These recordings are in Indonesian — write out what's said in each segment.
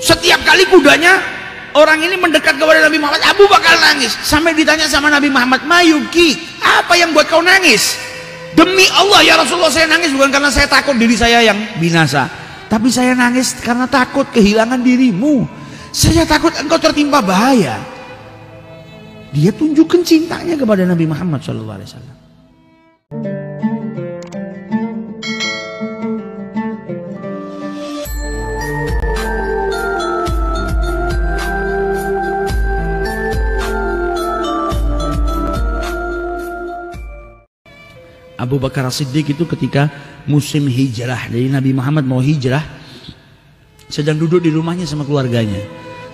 Setiap kali kudanya orang ini mendekat kepada Nabi Muhammad, Abu Bakar nangis. Sampai ditanya sama Nabi Muhammad, mayuki, apa yang buat kau nangis? Demi Allah ya Rasulullah, saya nangis bukan karena saya takut diri saya yang binasa, tapi saya nangis karena takut kehilangan dirimu. Saya takut engkau tertimpa bahaya. Dia tunjukkan cintanya kepada Nabi Muhammad SAW. Abu Bakar As-Siddiq itu ketika musim hijrah, jadi Nabi Muhammad mau hijrah, sedang duduk di rumahnya sama keluarganya.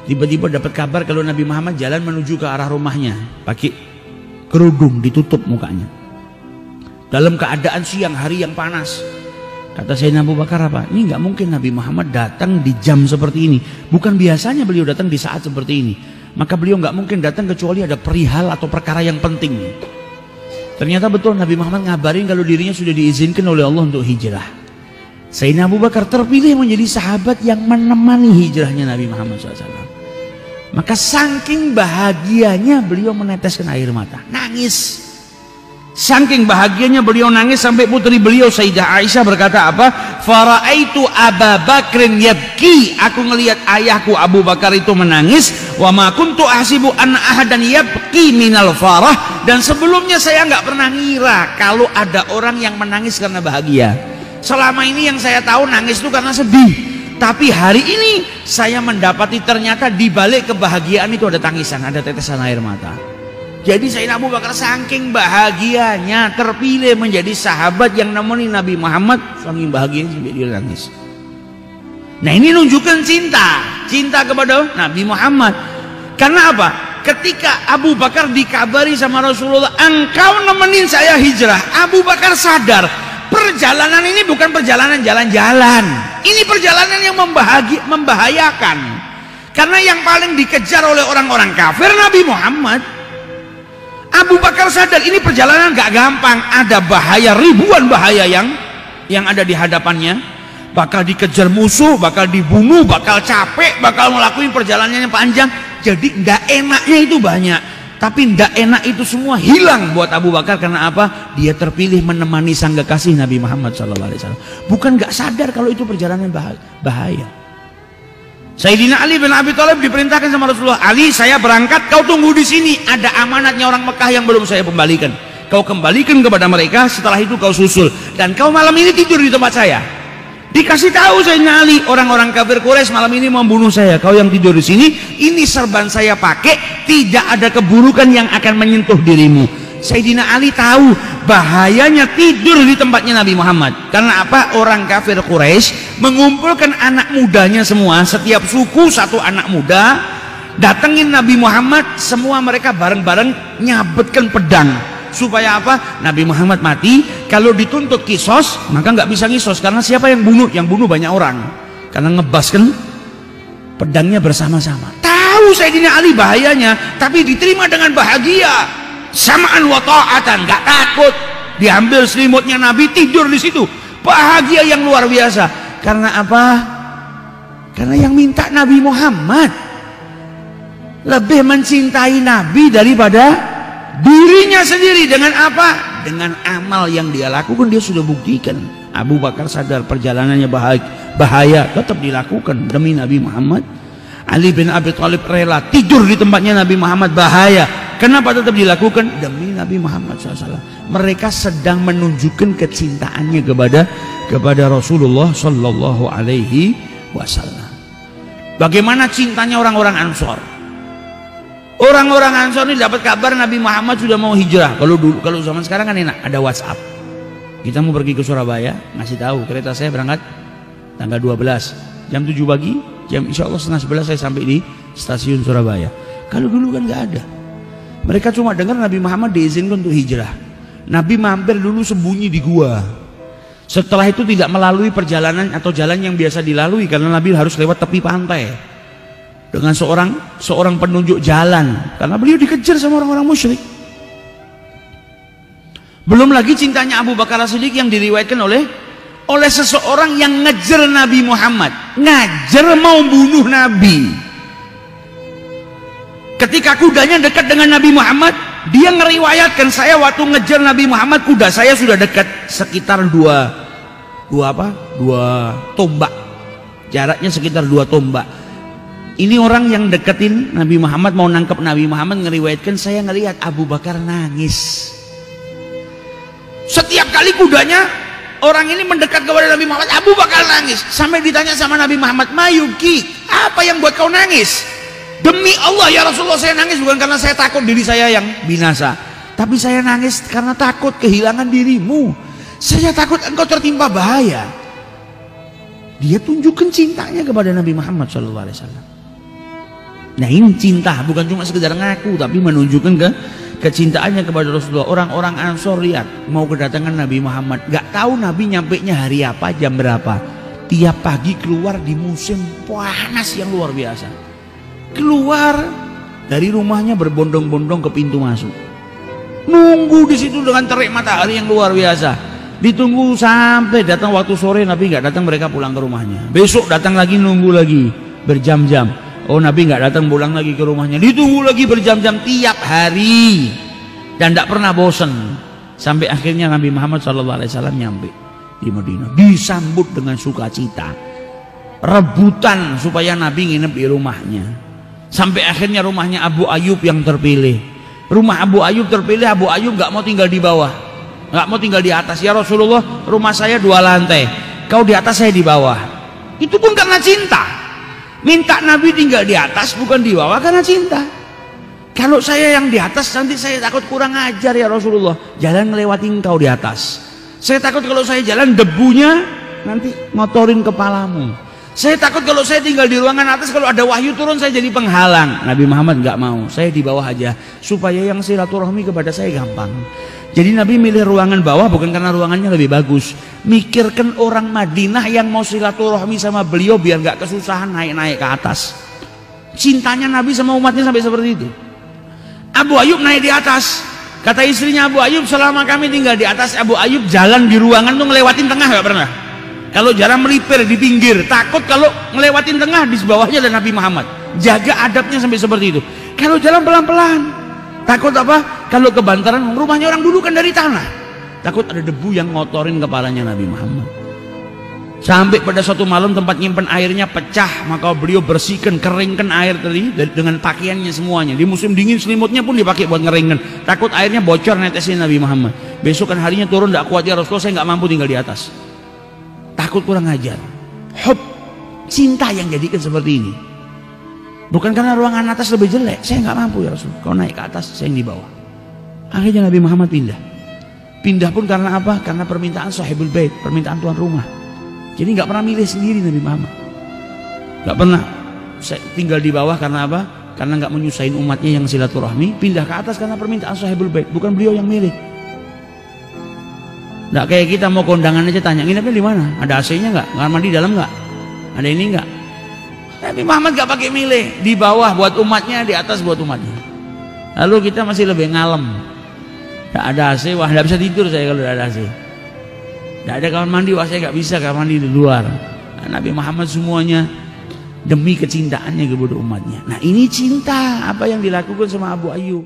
Tiba-tiba dapat kabar kalau Nabi Muhammad jalan menuju ke arah rumahnya, pakai kerudung, ditutup mukanya. Dalam keadaan siang hari yang panas. Kata Sayyidina Abu Bakar, apa? Ini nggak mungkin Nabi Muhammad datang di jam seperti ini. Bukan biasanya beliau datang di saat seperti ini. Maka beliau nggak mungkin datang kecuali ada perihal atau perkara yang penting. Ternyata betul Nabi Muhammad ngabarin kalau dirinya sudah diizinkan oleh Allah untuk hijrah. Sayyidina Abu Bakar terpilih menjadi sahabat yang menemani hijrahnya Nabi Muhammad SAW. Maka saking bahagianya beliau meneteskan air mata, nangis. Saking bahagianya beliau nangis sampai putri beliau Sayyidah Aisyah berkata apa? Faraitu Abu Bakrin yabki, aku ngelihat ayahku Abu Bakar itu menangis. Wa ma kuntu ahsibu an ahadan yabki minal farah, dan sebelumnya saya nggak pernah ngira kalau ada orang yang menangis karena bahagia. Selama ini yang saya tahu nangis itu karena sedih, tapi hari ini saya mendapati ternyata di balik kebahagiaan itu ada tangisan, ada tetesan air mata. Jadi Sayyidina Abu Bakar saking bahagianya terpilih menjadi sahabat yang nemeni Nabi Muhammad, saking bahagianya sampai dia nangis. Nah ini nunjukkan cinta kepada Nabi Muhammad. Karena apa? Ketika Abu Bakar dikabari sama Rasulullah, engkau nemenin saya hijrah, Abu Bakar sadar perjalanan ini bukan perjalanan jalan-jalan, ini perjalanan yang membahayakan. Karena yang paling dikejar oleh orang-orang kafir Nabi Muhammad. Abu Bakar sadar ini perjalanan gak gampang, ada bahaya, ribuan bahaya yang ada di hadapannya. Bakal dikejar musuh, bakal dibunuh, bakal capek, bakal ngelakuin perjalanannya panjang. Jadi ndak enaknya itu banyak, tapi ndak enak itu semua hilang buat Abu Bakar. Karena apa? Dia terpilih menemani sang kekasih Nabi Muhammad SAW. Bukan gak sadar kalau itu perjalanan bahaya. Sayyidina Ali bin Abi Thalib diperintahkan sama Rasulullah, Ali saya berangkat, kau tunggu di sini, ada amanatnya orang Mekah yang belum saya kembalikan. Kau kembalikan kepada mereka, setelah itu kau susul, dan kau malam ini tidur di tempat saya. Dikasih tahu Sayyidina Ali, orang-orang kafir Quraisy malam ini membunuh saya, kau yang tidur di sini, ini serban saya pakai, tidak ada keburukan yang akan menyentuh dirimu. Sayyidina Ali tahu bahayanya tidur di tempatnya Nabi Muhammad. Karena apa? Orang kafir Quraisy mengumpulkan anak mudanya semua, setiap suku satu anak muda, datengin Nabi Muhammad, semua mereka bareng-bareng nyabetkan pedang. Supaya apa? Nabi Muhammad mati, kalau dituntut kisos, maka nggak bisa ngisos. Karena siapa yang bunuh? Yang bunuh banyak orang. Karena ngebaskan pedangnya bersama-sama. Tahu Sayyidina Ali bahayanya, tapi diterima dengan bahagia. Samaan wa ta'atan, gak takut. Diambil selimutnya Nabi, tidur di situ, bahagia yang luar biasa. Karena apa? Karena yang minta Nabi Muhammad, lebih mencintai Nabi daripada dirinya sendiri. Dengan apa? Dengan amal yang dia lakukan. Dia sudah buktikan. Abu Bakar sadar perjalanannya bahaya, tetap dilakukan demi Nabi Muhammad. Ali bin Abi Thalib rela tidur di tempatnya Nabi Muhammad, bahaya. Kenapa tetap dilakukan? Demi Nabi Muhammad SAW. Mereka sedang menunjukkan kecintaannya kepada Rasulullah Sallallahu Alaihi Wasallam. Bagaimana cintanya orang-orang Ansor? Orang-orang Ansor ini dapat kabar Nabi Muhammad sudah mau hijrah. Kalau zaman sekarang kan enak, ada WhatsApp. Kita mau pergi ke Surabaya, ngasih tahu kereta saya berangkat tanggal 12 jam 7 pagi. Jam insya Allah setengah 11 saya sampai di stasiun Surabaya. Kalau dulu kan nggak ada. Mereka cuma dengar Nabi Muhammad diizinkan untuk hijrah. Nabi mampir dulu sembunyi di gua. Setelah itu tidak melalui perjalanan atau jalan yang biasa dilalui, karena Nabi harus lewat tepi pantai dengan seorang penunjuk jalan, karena beliau dikejar sama orang-orang musyrik. Belum lagi cintanya Abu Bakar As-Siddiq yang diriwayatkan oleh oleh seseorang yang ngejar Nabi Muhammad, ngajar mau bunuh Nabi. Ketika kudanya dekat dengan Nabi Muhammad, dia ngeriwayatkan, saya waktu ngejar Nabi Muhammad kuda saya sudah dekat sekitar dua tombak, jaraknya sekitar 2 tombak. Ini orang yang deketin Nabi Muhammad, mau nangkep Nabi Muhammad, ngeriwayatkan saya ngelihat Abu Bakar nangis. Setiap kali kudanya orang ini mendekat kepada Nabi Muhammad, Abu Bakar nangis. Sampai ditanya sama Nabi Muhammad, Mayuki, apa yang buat kau nangis? Demi Allah ya Rasulullah, saya nangis bukan karena saya takut diri saya yang binasa, tapi saya nangis karena takut kehilangan dirimu. Saya takut engkau tertimpa bahaya. Dia tunjukkan cintanya kepada Nabi Muhammad SAW. Nah ini cinta, bukan cuma sekedar ngaku, tapi menunjukkan kecintaannya kepada Rasulullah. Orang-orang Ansor lihat mau kedatangan Nabi Muhammad, gak tahu Nabi nyampainya hari apa, jam berapa. Tiap pagi keluar di musim panas yang luar biasa, keluar dari rumahnya berbondong-bondong ke pintu masuk, nunggu di situ dengan terik matahari yang luar biasa. Ditunggu sampai datang waktu sore, Nabi nggak datang, mereka pulang ke rumahnya. Besok datang lagi, nunggu lagi berjam-jam. Oh Nabi nggak datang, pulang lagi ke rumahnya. Ditunggu lagi berjam-jam tiap hari dan tidak pernah bosan. Sampai akhirnya Nabi Muhammad SAW nyampe di Madinah, disambut dengan sukacita, rebutan supaya Nabi nginep di rumahnya. Sampai akhirnya rumahnya Abu Ayyub yang terpilih. Rumah Abu Ayyub terpilih. Abu Ayyub nggak mau tinggal di bawah, nggak mau tinggal di atas. Ya Rasulullah, rumah saya 2 lantai, kau di atas, saya di bawah. Itu pun karena cinta. Minta Nabi tinggal di atas bukan di bawah karena cinta. Kalau saya yang di atas nanti saya takut kurang ajar ya Rasulullah, jalan ngelewatin kau di atas. Saya takut kalau saya jalan debunya nanti ngotorin kepalamu. Saya takut kalau saya tinggal di ruangan atas, kalau ada wahyu turun saya jadi penghalang. Nabi Muhammad nggak mau, saya di bawah aja supaya yang silaturahmi kepada saya gampang. Jadi Nabi milih ruangan bawah bukan karena ruangannya lebih bagus, mikirkan orang Madinah yang mau silaturahmi sama beliau biar nggak kesusahan naik-naik ke atas. Cintanya Nabi sama umatnya sampai seperti itu. Abu Ayyub naik di atas, kata istrinya Abu Ayyub, selama kami tinggal di atas, Abu Ayyub jalan di ruangan tuh ngelewatin tengah nggak pernah. Kalau jalan melipir di pinggir, takut kalau ngelewatin tengah di bawahnya ada Nabi Muhammad. Jaga adabnya sampai seperti itu. Kalau jalan pelan-pelan, takut apa? Kalau kebantaran, rumahnya orang dulu kan dari tanah, takut ada debu yang ngotorin kepalanya Nabi Muhammad. Sampai pada suatu malam tempat nyimpen airnya pecah, maka beliau bersihkan, keringkan air tadi dengan pakaiannya semuanya. Di musim dingin selimutnya pun dipakai buat ngeringkan, takut airnya bocor netesin Nabi Muhammad. Besokan harinya turun, tidak kuat ya Rasulullah, saya nggak mampu tinggal di atas, takut kurang ajar. Hub, cinta yang jadikan seperti ini. Bukan karena ruangan atas lebih jelek, saya nggak mampu ya Rasul, kau naik ke atas, saya yang di bawah. Akhirnya Nabi Muhammad pindah pun karena apa? Karena permintaan sahibul bait, permintaan tuan rumah. Jadi nggak pernah milih sendiri Nabi Muhammad, nggak pernah. Saya tinggal di bawah karena apa? Karena nggak menyusahin umatnya yang silaturahmi. Pindah ke atas karena permintaan sahibul bait, bukan beliau yang milih. Nggak kayak kita mau kondangan aja tanya, nginepnya di mana? Ada AC-nya nggak? Kamar mandi dalam nggak? Ada ini nggak? Nabi Muhammad nggak pakai milih, di bawah buat umatnya, di atas buat umatnya. Lalu kita masih lebih ngalem, nggak ada AC, wah nggak bisa tidur saya kalau nggak ada AC. Nggak ada kamar mandi, wah saya nggak bisa kamar mandi di luar. Nah, Nabi Muhammad semuanya demi kecintaannya kepada umatnya. Nah ini cinta apa yang dilakukan sama Abu Ayyub.